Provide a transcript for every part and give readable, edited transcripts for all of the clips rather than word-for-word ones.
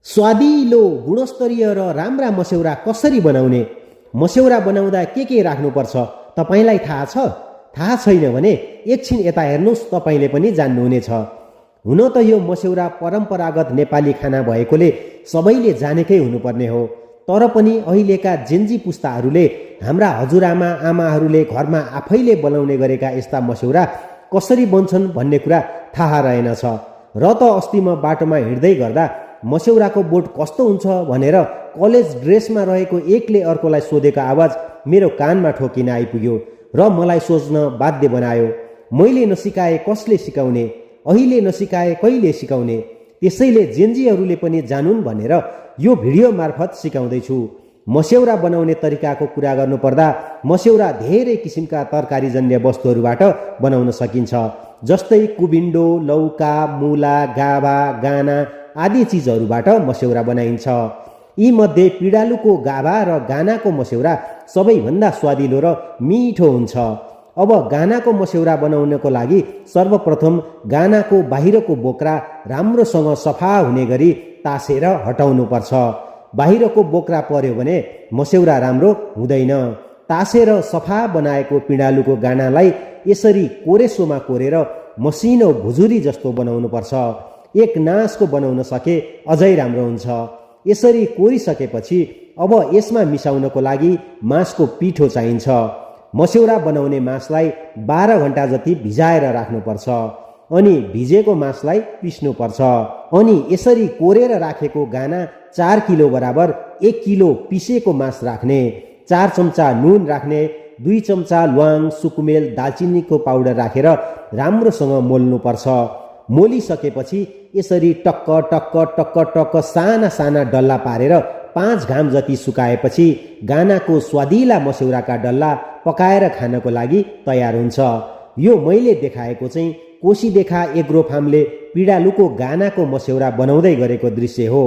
स्वादिलो गुणस्तरीय र राम्रा मस्यौरा कसरी बनाउने, मस्यौरा बनाउँदा के राख्नुपर्छ तपाईलाई थाहा छ? थाहा छैन भने एकछिन यता हेर्नुहोस्, तपाईले पनि जान्नुहुनेछ। हुन त यो मस्यौरा परम्परागत नेपाली खाना भएकोले सबैले जानेकै हुनुपर्ने हो। तर पनि अहिलेका जेन्जी पुस्ताहरूले, हाम्रा हजुरआमा आमाहरूले घरमा आफैले बनाउने गरेका यस्ता मस्यौरा कसरी बन्छन् भन्ने कुरा थाहा रहेनछ। र त अस्ति म बाटोमा हिँड्दै गर्दा मस्यौराको बोट कस्तो हुन्छ भनेर कलेज ड्रेसमा रहेको एकले अर्कोलाई सोधेको आवाज मेरो कानमा ठोकिन आइपुग्यो र मलाई सोच्न बाध्य बनायो। मैले नसिकाए कसले सिकाउने, अहिले नसिकाए कहिले सिकाउने? त्यसैले जेन्जीहरूले पनि जानुन् भनेर यो भिडियो मार्फत सिकाउँदैछु। मस्यौरा बनाउने तरिकाको कुरा गर्नुपर्दा मस्यौरा धेरै किसिमका तरकारीजन्य वस्तुहरूबाट बनाउन सकिन्छ। जस्तै कुबिन्डो, लौका, मुला, गाभा, गाना आदि चिजहरूबाट मस्यौरा बनाइन्छ। यी मध्ये पिडालुको गाभा र गानाको मस्यौरा सबैभन्दा स्वादिलो र मिठो हुन्छ। अब गानाको मस्यौरा बनाउनको लागि सर्वप्रथम गानाको बाहिरको बोक्रा राम्रोसँग सफा हुने गरी तासेर हटाउनु पर्छ। बाहिरको बोक्रा पर्यो भने मस्यौरा राम्रो हुँदैन। तासेर सफा बनाएको पिडालुको गानालाई यसरी कोरेसोमा कोरेर मसिनो भुजुरी जस्तो बनाउनु पर्छ। एक नासको बनाउन सके अझै राम्रो हुन्छ। यसरी कोरिसकेपछि अब यसमा मिसाउनको लागि मासको पिठो चाहिन्छ। मस्यौरा बनाउने मासलाई 12 घण्टा जति भिजाएर राख्नुपर्छ। अनि भिजेको मासलाई पिस्नुपर्छ। अनि यसरी कोरेर राखेको गाना 4 किलो बराबर 1 किलो पिसेको मास राख्ने, 4 चम्चा नुन राख्ने, 2 चम्चा ल्वाङ, सुकुमेल, दालचिनीको पाउडर राखेर राम्रोसँग मोल्नुपर्छ। मोलिसकेपछि यसरी टक्क टक्क टक्क टक्क साना साना डल्ला पारेर 5 घाम जति सुकाएपछि गानाको स्वादिला मस्यौराका डल्ला पकाएर खानको लागि तयार हुन्छ। यो मैले देखाएको चाहिँ कोसीदेखा एग्रो फार्मले पिडालुको गानाको मस्यौरा बनाउँदै गरेको दृश्य हो।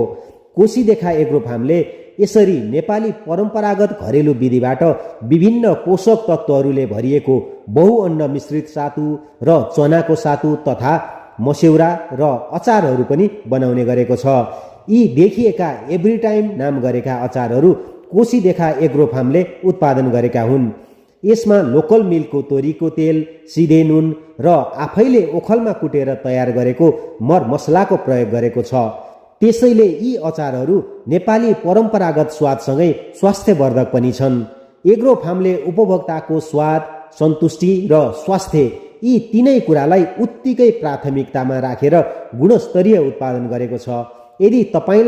कोसीदेखा एग्रो फार्मले यसरी नेपाली परम्परागत घरेलु विधिबाट विभिन्न पोषक तत्त्वहरूले भरिएको बहुअन्न मिश्रित सातु र चनाको सातु तथा मस्यौरा र अचारहरू पनि बनाउने गरेको छ। यी देखिएका एभ्री टाइम नाम गरेका अचारहरू कोसीदेखा एग्रो फार्मले उत्पादन गरेका हुन्। यसमा लोकल मिलको तोरीको तेल, सिधे नुन र आफैले ओखलमा कुटेर तयार गरेको मर मसलाको प्रयोग गरेको छ। त्यसैले यी अचारहरू नेपाली परम्परागत स्वादसँगै स्वास्थ्यवर्धक पनि छन्। एग्रो फार्मले उपभोक्ताको स्वाद, सन्तुष्टि र स्वास्थ्य यी तीनै कुरालाई उत्तिकै प्राथमिकतामा राखेर गुणस्तरीय उत्पादन गरेको छ। यदि तपाईलाई